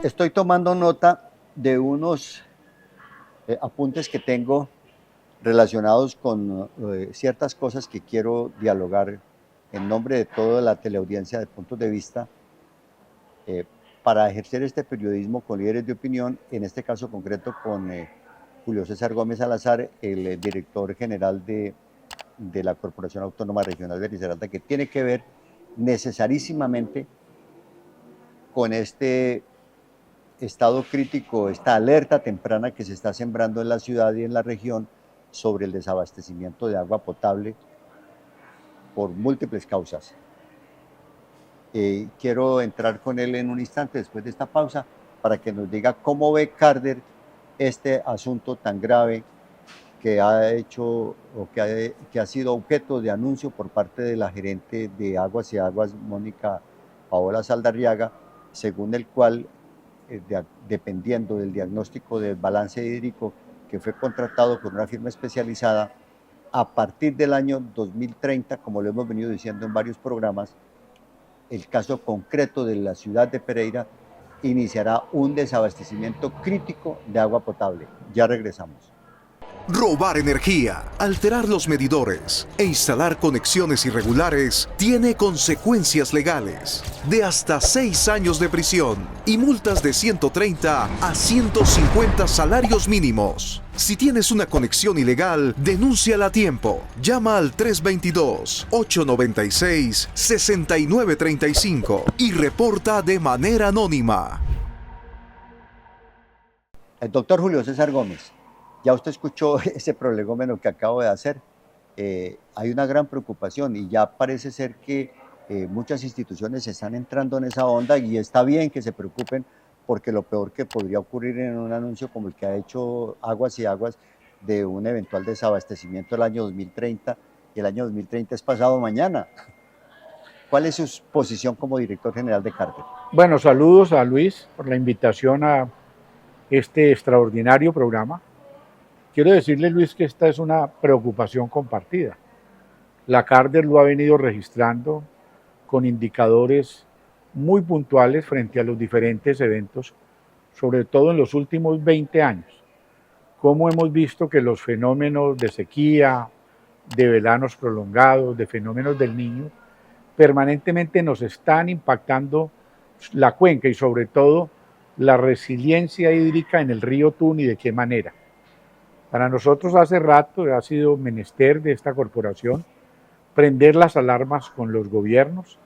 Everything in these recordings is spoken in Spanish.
Estoy tomando nota de unos apuntes que tengo relacionados con ciertas cosas que quiero dialogar en nombre de toda la teleaudiencia de puntos de vista eh, para ejercer este periodismo con líderes de opinión, en este caso concreto con Julio César Gómez Salazar, el director general de la Corporación Autónoma Regional de Risaralda, que tiene que ver necesarísimamente con este estado crítico, esta alerta temprana que se está sembrando en la ciudad y en la región sobre el desabastecimiento de agua potable por múltiples causas. Quiero entrar con él en un instante después de esta pausa para que nos diga cómo ve Carder este asunto tan grave que ha hecho o que ha sido objeto de anuncio por parte de la gerente de Aguas y Aguas, Mónica Paola Saldarriaga, según el cual, dependiendo del diagnóstico del balance hídrico que fue contratado con una firma especializada, a partir del año 2030, como lo hemos venido diciendo en varios programas, el caso concreto de la ciudad de Pereira iniciará un desabastecimiento crítico de agua potable. Ya regresamos. Robar energía, alterar los medidores e instalar conexiones irregulares tiene consecuencias legales de hasta 6 años de prisión y multas de 130 a 150 salarios mínimos. Si tienes una conexión ilegal, denúnciala a tiempo. Llama al 322-896-6935 y reporta de manera anónima. El doctor Julio César Gómez, ya usted escuchó ese prolegómeno que acabo de hacer. Hay una gran preocupación y ya parece ser que muchas instituciones están entrando en esa onda y está bien que se preocupen porque lo peor que podría ocurrir en un anuncio como el que ha hecho Aguas y Aguas de un eventual desabastecimiento el año 2030, y el año 2030 es pasado mañana. ¿Cuál es su posición como director general de Carder? Bueno, saludos a Luis por la invitación a este extraordinario programa. Quiero decirle, Luis, que esta es una preocupación compartida. La Carder lo ha venido registrando con indicadores muy puntuales frente a los diferentes eventos, sobre todo en los últimos 20 años. Cómo hemos visto que los fenómenos de sequía, de veranos prolongados, de fenómenos del Niño, permanentemente nos están impactando la cuenca y sobre todo la resiliencia hídrica en el río Tun y de qué manera. Para nosotros hace rato ha sido menester de esta corporación prender las alarmas con los gobiernos.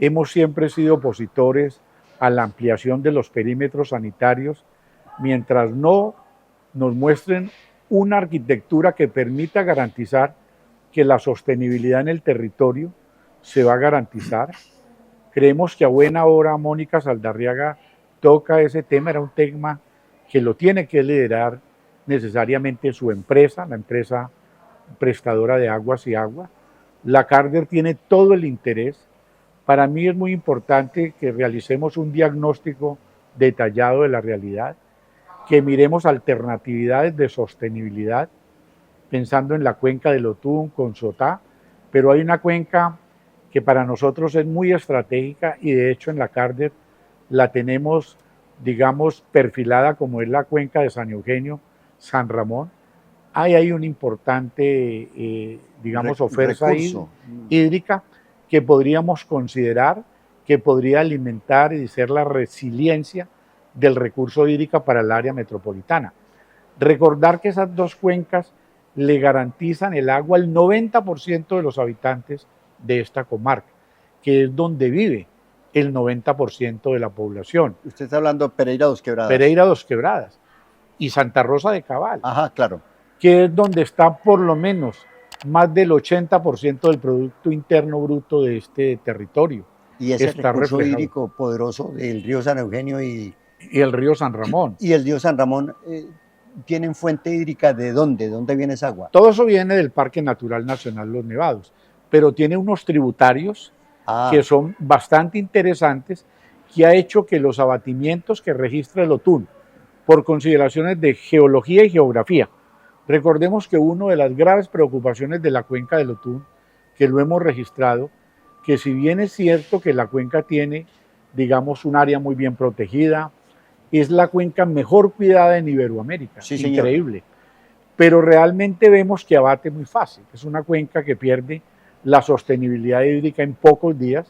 Hemos siempre sido opositores a la ampliación de los perímetros sanitarios mientras no nos muestren una arquitectura que permita garantizar que la sostenibilidad en el territorio se va a garantizar. Creemos que a buena hora Mónica Saldarriaga toca ese tema, era un tema que lo tiene que liderar necesariamente su empresa, la empresa prestadora de Aguas y Agua. La Carder tiene todo el interés. Para mí es muy importante que realicemos un diagnóstico detallado de la realidad, que miremos alternatividades de sostenibilidad, pensando en la cuenca del Otún con Sotá, pero hay una cuenca que para nosotros es muy estratégica y de hecho en la Carder la tenemos, digamos, perfilada como es la cuenca de San Eugenio, San Ramón. Hay una importante, digamos, oferta hídrica que podríamos considerar que podría alimentar y ser la resiliencia del recurso hídrico para el área metropolitana. Recordar que esas dos cuencas le garantizan el agua al 90% de los habitantes de esta comarca, que es donde vive el 90% de la población. Usted está hablando de Pereira Dos Quebradas. Pereira Dos Quebradas y Santa Rosa de Cabal. Ajá, claro. Que es donde está por lo menos más del 80% del Producto Interno Bruto de este territorio. Y ese recurso hídrico poderoso del río San Eugenio y el río San Ramón. Y el río San Ramón, ¿tienen fuente hídrica de dónde? ¿De dónde viene esa agua? Todo eso viene del Parque Natural Nacional Los Nevados, pero tiene unos tributarios que son bastante interesantes, que ha hecho que los abatimientos que registra el Otún, por consideraciones de geología y geografía, recordemos que una de las graves preocupaciones de la cuenca del Otún, que lo hemos registrado, que si bien es cierto que la cuenca tiene, digamos, un área muy bien protegida, es la cuenca mejor cuidada en Iberoamérica, Sí, señor. increíble. Pero realmente vemos que abate muy fácil. Es una cuenca que pierde la sostenibilidad hídrica en pocos días.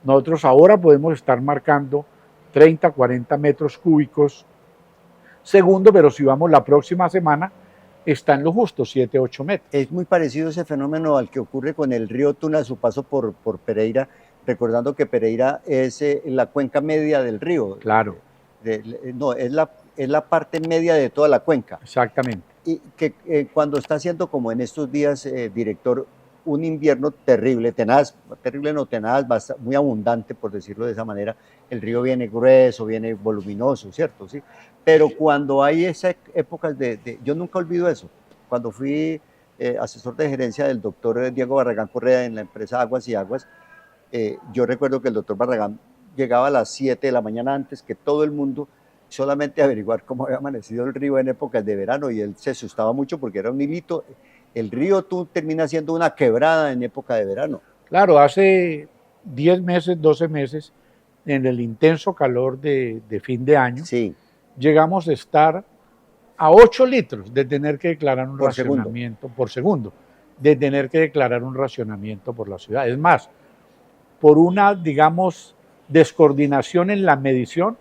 Nosotros ahora podemos estar marcando 30, 40 metros cúbicos segundo, pero si vamos la próxima semana, está en lo justo, 7, 8 metros. Es muy parecido ese fenómeno al que ocurre con el río Tuna a su paso por Pereira, recordando que Pereira es la cuenca media del río. Claro. No, es la parte media de toda la cuenca. Exactamente. Y que cuando está haciendo, como en estos días, director, un invierno terrible, tenaz, terrible no tenaz, muy abundante, por decirlo de esa manera, el río viene grueso, viene voluminoso, ¿cierto? ¿Sí? Pero cuando hay esas épocas yo nunca olvido eso, cuando fui asesor de gerencia del doctor Diego Barragán Correa en la empresa Aguas y Aguas, yo recuerdo que el doctor Barragán llegaba a las 7 de la mañana antes que todo el mundo, solamente a averiguar cómo había amanecido el río en épocas de verano, y él se asustaba mucho porque era un hilito. El río Tun termina siendo una quebrada en época de verano. Claro, hace 10 meses, 12 meses, en el intenso calor de fin de año, sí, llegamos a estar a 8 litros de tener que declarar un por racionamiento por segundo, de tener que declarar un racionamiento por la ciudad. Es más, por una, digamos, descoordinación en la medición,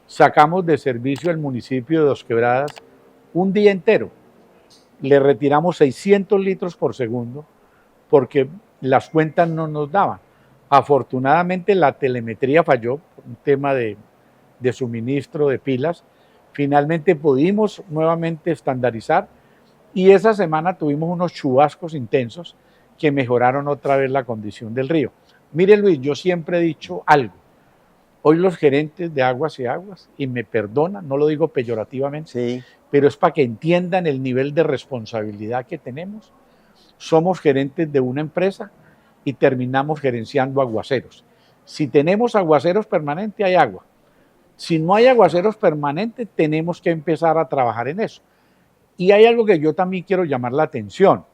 sacamos de servicio al municipio de Dos Quebradas un día entero. Le retiramos 600 litros por segundo porque las cuentas no nos daban. Afortunadamente la telemetría falló por un tema de suministro de pilas. Finalmente pudimos nuevamente estandarizar y esa semana tuvimos unos chubascos intensos que mejoraron otra vez la condición del río. Mire Luis, yo siempre he dicho algo. Hoy los gerentes de Aguas y Aguas, y me perdonan, no lo digo peyorativamente, sí, pero es para que entiendan el nivel de responsabilidad que tenemos. Somos gerentes de una empresa y terminamos gerenciando aguaceros. Si tenemos aguaceros permanentes, hay agua. Si no hay aguaceros permanentes, tenemos que empezar a trabajar en eso. Y hay algo que yo también quiero llamar la atención.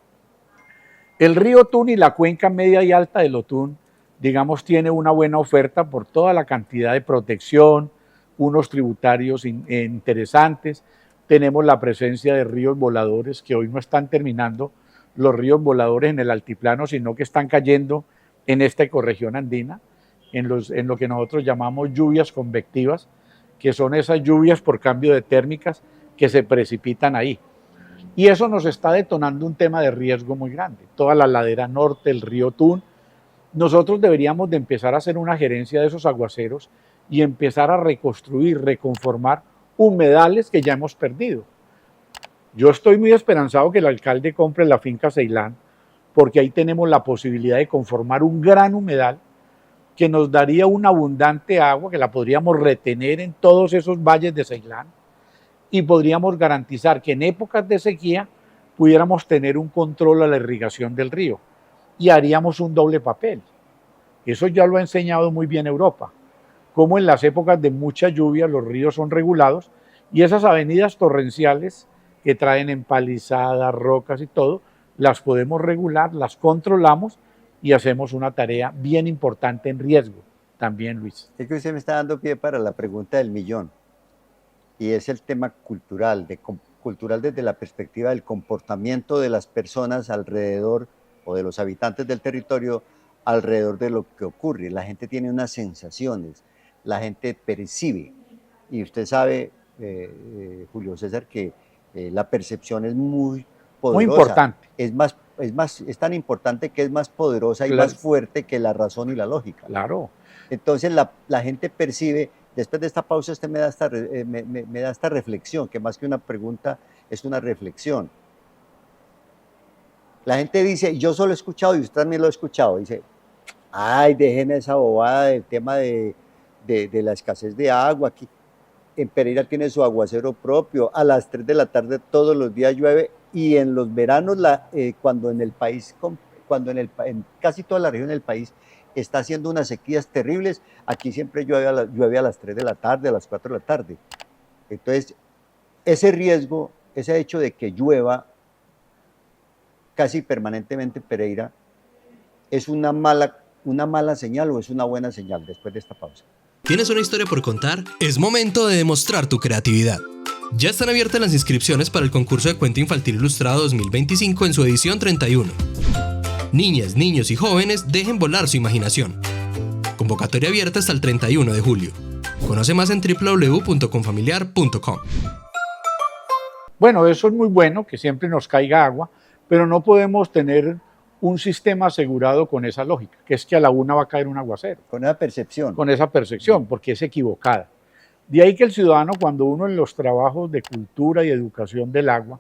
El río Tun y la cuenca media y alta del Otún, digamos, tiene una buena oferta por toda la cantidad de protección, unos tributarios interesantes. Tenemos la presencia de ríos voladores que hoy no están terminando los ríos voladores en el altiplano, sino que están cayendo en esta ecorregión andina, en lo que nosotros llamamos lluvias convectivas, que son esas lluvias por cambio de térmicas que se precipitan ahí. Y eso nos está detonando un tema de riesgo muy grande. Toda la ladera norte, el río Tun, nosotros deberíamos de empezar a hacer una gerencia de esos aguaceros y empezar a reconstruir, reconformar humedales que ya hemos perdido. Yo estoy muy esperanzado que el alcalde compre la finca Ceilán, porque ahí tenemos la posibilidad de conformar un gran humedal que nos daría una abundante agua, que la podríamos retener en todos esos valles de Ceilán, y podríamos garantizar que en épocas de sequía pudiéramos tener un control a la irrigación del río y haríamos un doble papel. Eso ya lo ha enseñado muy bien Europa, como en las épocas de mucha lluvia los ríos son regulados y esas avenidas torrenciales que traen empalizadas, rocas y todo, las podemos regular, las controlamos y hacemos una tarea bien importante en riesgo también, Luis. Es que usted me está dando pie para la pregunta del millón, y es el tema cultural, cultural desde la perspectiva del comportamiento de las personas alrededor o de los habitantes del territorio alrededor de lo que ocurre. La gente tiene unas sensaciones, la gente percibe, y usted sabe, Julio César, que la percepción es muy poderosa. Muy importante. Es tan importante que es más poderosa y Claro. más fuerte que la razón y la lógica. Claro. Entonces la gente percibe. Después de esta pausa usted me da esta reflexión, que más que una pregunta es una reflexión. La gente dice, yo solo he escuchado, y usted también lo ha escuchado, dice, ay, dejen esa bobada del tema de la escasez de agua. Aquí en Pereira tiene su aguacero propio, a las 3 de la tarde todos los días llueve, y en los veranos, cuando en casi toda la región del país está haciendo unas sequías terribles, aquí siempre llueve a las 3 de la tarde, a las 4 de la tarde. Entonces, ese riesgo, ese hecho de que llueva casi permanentemente en Pereira, ¿es una mala señal o es una buena señal después de esta pausa? ¿Tienes una historia por contar? Es momento de demostrar tu creatividad. Ya están abiertas las inscripciones para el concurso de cuento infantil ilustrado 2025 en su edición 31. Niñas, niños y jóvenes dejen volar su imaginación. Convocatoria abierta hasta el 31 de julio. Conoce más en www.confamiliar.com. Bueno, eso es muy bueno, que siempre nos caiga agua, pero no podemos tener un sistema asegurado con esa lógica, que es que a la una va a caer un aguacero. Con esa percepción. Con esa percepción, porque es equivocada. De ahí que el ciudadano, cuando uno en los trabajos de cultura y educación del agua,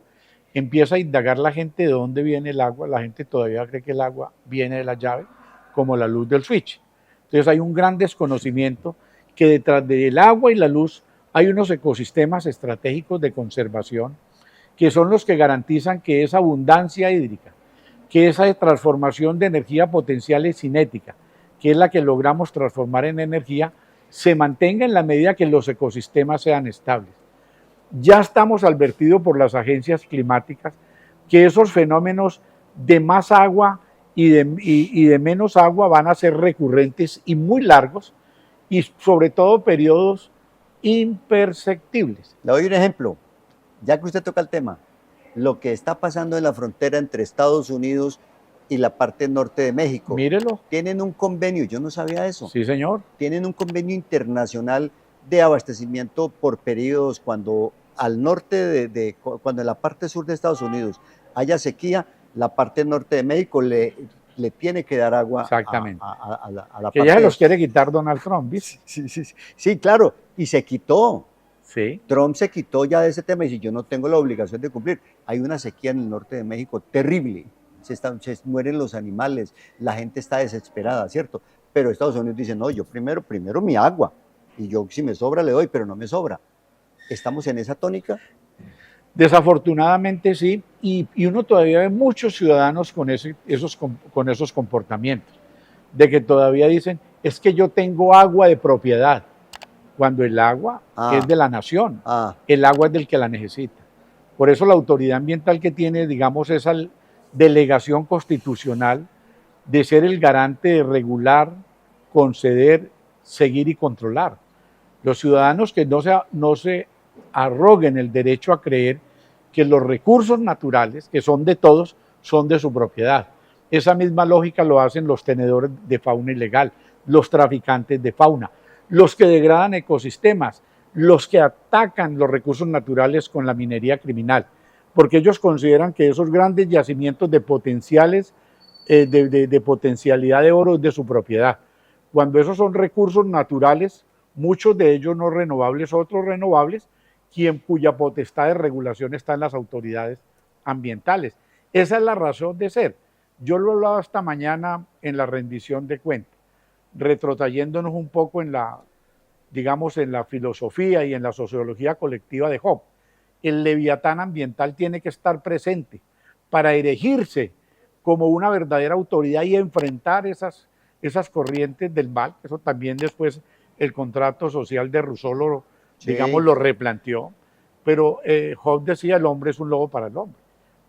empieza a indagar la gente de dónde viene el agua, la gente todavía cree que el agua viene de la llave, como la luz del switch. Entonces hay un gran desconocimiento que detrás del agua y la luz hay unos ecosistemas estratégicos de conservación que son los que garantizan que esa abundancia hídrica, que esa transformación de energía potencial y cinética, que es la que logramos transformar en energía, se mantenga en la medida que los ecosistemas sean estables. Ya estamos advertidos por las agencias climáticas que esos fenómenos de más agua y de menos agua van a ser recurrentes y muy largos y sobre todo periodos imperceptibles. Le doy un ejemplo, ya que usted toca el tema, lo que está pasando en la frontera entre Estados Unidos y la parte norte de México. Mírelo. Tienen un convenio, yo no sabía eso. Sí, señor. Tienen un convenio internacional de abastecimiento por periodos. Cuando al norte cuando en la parte sur de Estados Unidos haya sequía, la parte norte de México le tiene que dar agua. Exactamente. A la que parte ya se los quiere quitar Donald Trump, ¿viste? Sí, claro, y se quitó. Sí. Trump se quitó ya de ese tema y dice, yo no tengo la obligación de cumplir. Hay una sequía en el norte de México terrible, se mueren los animales, la gente está desesperada, ¿cierto? Pero Estados Unidos dice, no, yo primero mi agua, y yo si me sobra le doy, pero no me sobra. ¿Estamos en esa tónica? Desafortunadamente sí, y uno todavía ve muchos ciudadanos con esos comportamientos, de que todavía dicen, es que yo tengo agua de propiedad, cuando el agua es de la nación, el agua es del que la necesita. Por eso la autoridad ambiental que tiene, digamos, esa delegación constitucional de ser el garante de regular, conceder, seguir y controlar. Los ciudadanos que no se arroguen el derecho a creer que los recursos naturales, que son de todos, son de su propiedad. Esa misma lógica lo hacen los tenedores de fauna ilegal, los traficantes de fauna, los que degradan ecosistemas, los que atacan los recursos naturales con la minería criminal, porque ellos consideran que esos grandes yacimientos de potencialidad de oro es de su propiedad, cuando esos son recursos naturales, muchos de ellos no renovables, otros renovables, cuya potestad de regulación está en las autoridades ambientales. Esa es la razón de ser. Yo lo hablaba esta mañana en la rendición de cuentas, retrotrayéndonos un poco en la filosofía y en la sociología colectiva de Hobbes. El leviatán ambiental tiene que estar presente para erigirse como una verdadera autoridad y enfrentar esas corrientes del mal. Eso también después el contrato social de Rousseau lo replanteó. Pero Hobbes decía, el hombre es un lobo para el hombre.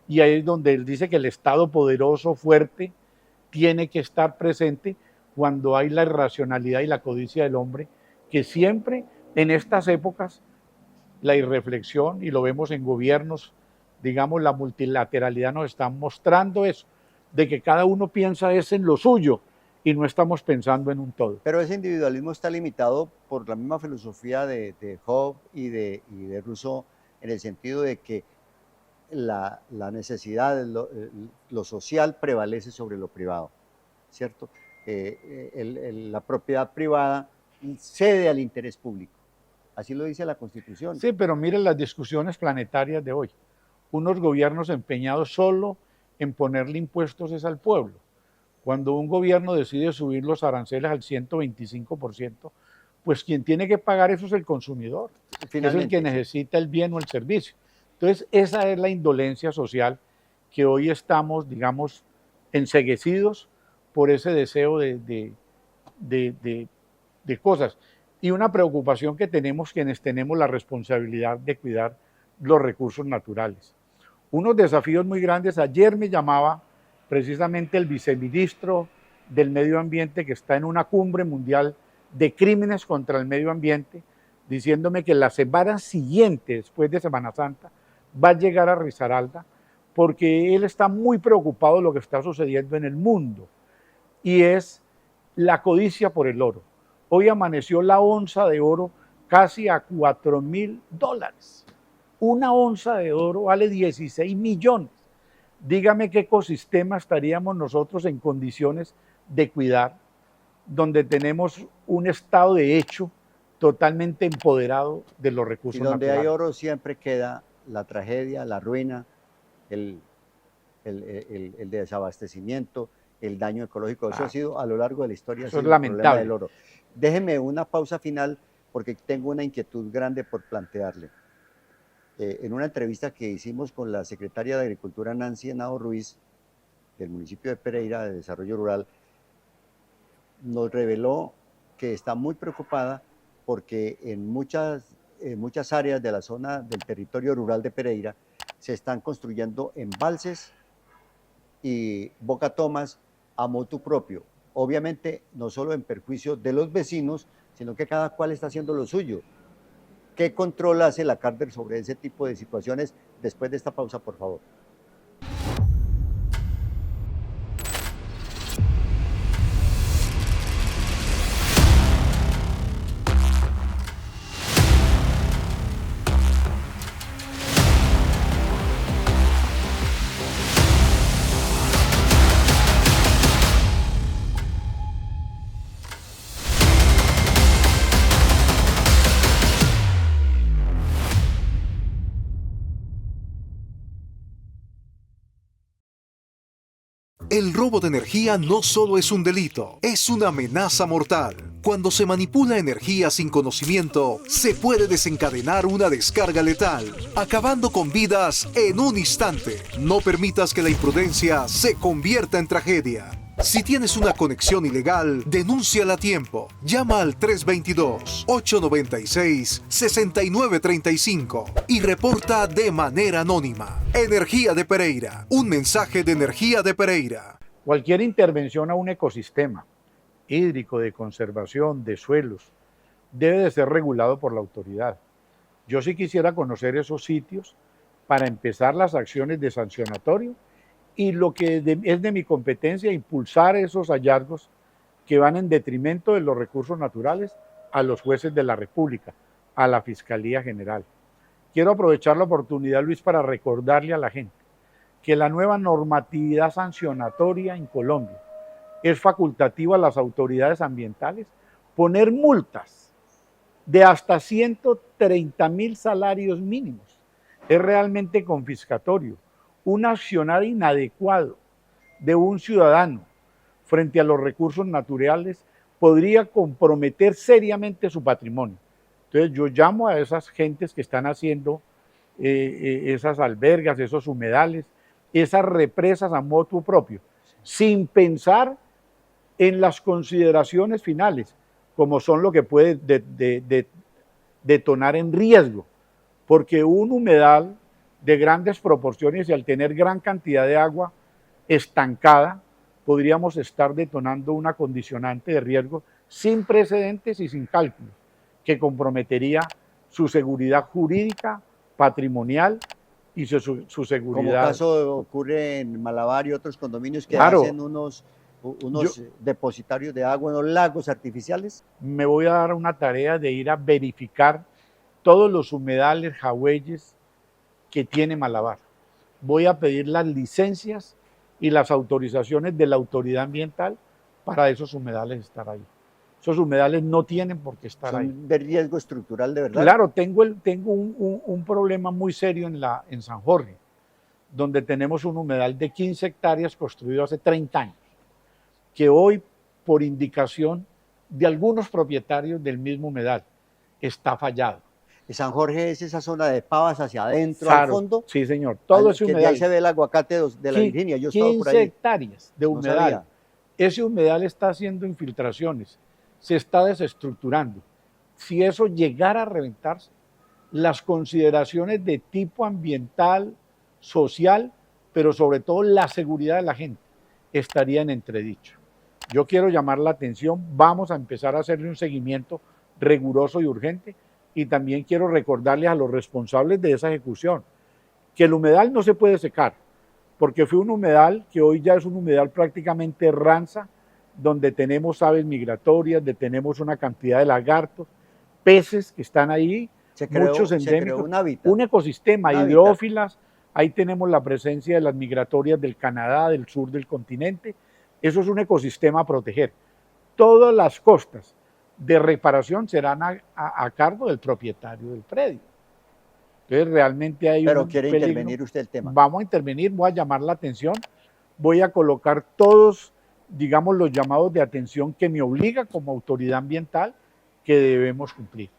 Y ahí es donde él dice que el Estado poderoso, fuerte, tiene que estar presente cuando hay la irracionalidad y la codicia del hombre, que siempre en estas épocas la irreflexión, y lo vemos en gobiernos, digamos, la multilateralidad nos está mostrando eso, de que cada uno piensa es en lo suyo y no estamos pensando en un todo. Pero ese individualismo está limitado por la misma filosofía de Hobbes y de Rousseau, en el sentido de que la necesidad, lo social prevalece sobre lo privado, ¿cierto? La propiedad privada cede al interés público. Así lo dice la Constitución. Sí, pero miren las discusiones planetarias de hoy. Unos gobiernos empeñados solo en ponerle impuestos es al pueblo. Cuando un gobierno decide subir los aranceles al 125%, pues quien tiene que pagar eso es el consumidor. Es el que necesita el bien o el servicio. Entonces, esa es la indolencia social que hoy estamos, digamos, enceguecidos por ese deseo de cosas. Y una preocupación que tenemos quienes tenemos la responsabilidad de cuidar los recursos naturales. Unos desafíos muy grandes. Ayer me llamaba precisamente el viceministro del Medio Ambiente, que está en una cumbre mundial de crímenes contra el medio ambiente, diciéndome que la semana siguiente, después de Semana Santa, va a llegar a Risaralda, porque él está muy preocupado de lo que está sucediendo en el mundo, y es la codicia por el oro. Hoy amaneció la onza de oro casi a $4.000. Una onza de oro vale 16 millones. Dígame qué ecosistema estaríamos nosotros en condiciones de cuidar, donde tenemos un estado de hecho totalmente empoderado de los recursos Y donde naturales. hay oro siempre queda la tragedia, la ruina, el desabastecimiento, el daño ecológico. Eso ha sido a lo largo de la historia, Eso ha es sido el problema lamentable. del oro. Déjeme una pausa final porque tengo una inquietud grande por plantearle. En una entrevista que hicimos con la secretaria de Agricultura, Nancy Henao Ruiz, del municipio de Pereira, de Desarrollo Rural, nos reveló que está muy preocupada porque en muchas áreas de la zona del territorio rural de Pereira se están construyendo embalses y bocatomas a motu propio. Obviamente no solo en perjuicio de los vecinos, sino que cada cual está haciendo lo suyo. ¿Qué control hace la cárcel sobre ese tipo de situaciones? Después de esta pausa, por favor. El robo de energía no solo es un delito, es una amenaza mortal. Cuando se manipula energía sin conocimiento, se puede desencadenar una descarga letal, acabando con vidas en un instante. No permitas que la imprudencia se convierta en tragedia. Si tienes una conexión ilegal, denúnciala a tiempo. Llama al 322-896-6935 y reporta de manera anónima. Energía de Pereira. Un mensaje de Energía de Pereira. Cualquier intervención a un ecosistema hídrico, de conservación, de suelos, debe de ser regulado por la autoridad. Yo sí quisiera conocer esos sitios para empezar las acciones de sancionatorio y lo que es de mi competencia, impulsar esos hallazgos que van en detrimento de los recursos naturales a los jueces de la República, a la Fiscalía General. Quiero aprovechar la oportunidad, Luis, para recordarle a la gente que la nueva normatividad sancionatoria en Colombia es facultativa a las autoridades ambientales poner multas de hasta 130.000 salarios mínimos. Es realmente confiscatorio. Un accionar inadecuado de un ciudadano frente a los recursos naturales podría comprometer seriamente su patrimonio. Entonces yo llamo a esas gentes que están haciendo esas albergas, esos humedales, esas represas a motu propio, sin pensar en las consideraciones finales, como son lo que puede detonar en riesgo, porque un humedal de grandes proporciones y al tener gran cantidad de agua estancada, podríamos estar detonando una condicionante de riesgo sin precedentes y sin cálculos, que comprometería su seguridad jurídica, patrimonial y su seguridad. Como caso ocurre en Malabar y otros condominios que Claro. hacen unos depositarios de agua en los lagos artificiales. Me voy a dar una tarea de ir a verificar todos los humedales, jagüeyes que tiene Malabar. Voy a pedir las licencias y las autorizaciones de la autoridad ambiental para esos humedales estar ahí. Esos humedales no tienen por qué estar ahí. Son de riesgo estructural, de verdad. Claro, tengo un problema muy serio en San Jorge, donde tenemos un humedal de 15 hectáreas construido hace 30 años, que hoy, por indicación de algunos propietarios del mismo humedal, está fallado. San Jorge es esa zona de Pavas hacia adentro, Claro, al fondo. sí, señor. Todo ese que humedal. ahí se ve el aguacate de la Virginia. Yo he estado por 15 ahí. hectáreas de No humedal. sabía. Ese humedal está haciendo infiltraciones, se está desestructurando. Si eso llegara a reventarse, las consideraciones de tipo ambiental, social, pero sobre todo la seguridad de la gente, estarían en entredicho. Yo quiero llamar la atención, vamos a empezar a hacerle un seguimiento riguroso y urgente, y también quiero recordarles a los responsables de esa ejecución que el humedal no se puede secar, porque fue un humedal que hoy ya es un humedal prácticamente ranza, donde tenemos aves migratorias, donde tenemos una cantidad de lagartos, peces que están ahí, muchos endémicos, un ecosistema, hidrófilas, ahí tenemos la presencia de las migratorias del Canadá, del sur del continente. Eso es un ecosistema a proteger. Todas las costas de reparación serán a cargo del propietario del predio. Entonces realmente hay Pero un quiere peligro. intervenir usted el tema. Vamos a intervenir, voy a llamar la atención, voy a colocar todos, digamos, los llamados de atención que me obliga como autoridad ambiental que debemos cumplir.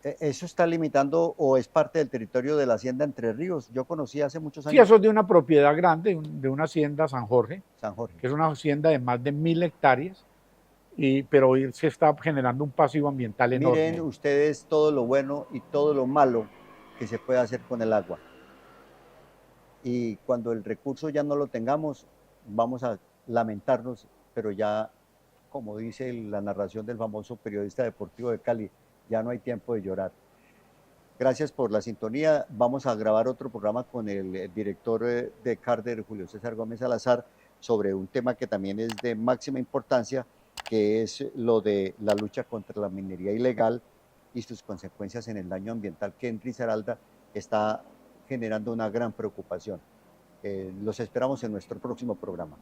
¿Eso está limitando o es parte del territorio de la hacienda Entre Ríos? Yo conocí hace muchos años. Sí, eso es de una propiedad grande, de una hacienda San Jorge, que es una hacienda de más de 1000 hectáreas, pero hoy se está generando un pasivo ambiental enorme. Miren ustedes todo lo bueno y todo lo malo que se puede hacer con el agua. Y cuando el recurso ya no lo tengamos, vamos a lamentarnos, pero ya, como dice la narración del famoso periodista deportivo de Cali, ya no hay tiempo de llorar. Gracias por la sintonía. Vamos a grabar otro programa con el director de Carder, Julio César Gómez Salazar, sobre un tema que también es de máxima importancia, que es lo de la lucha contra la minería ilegal y sus consecuencias en el daño ambiental, que en Risaralda está generando una gran preocupación. Los esperamos en nuestro próximo programa.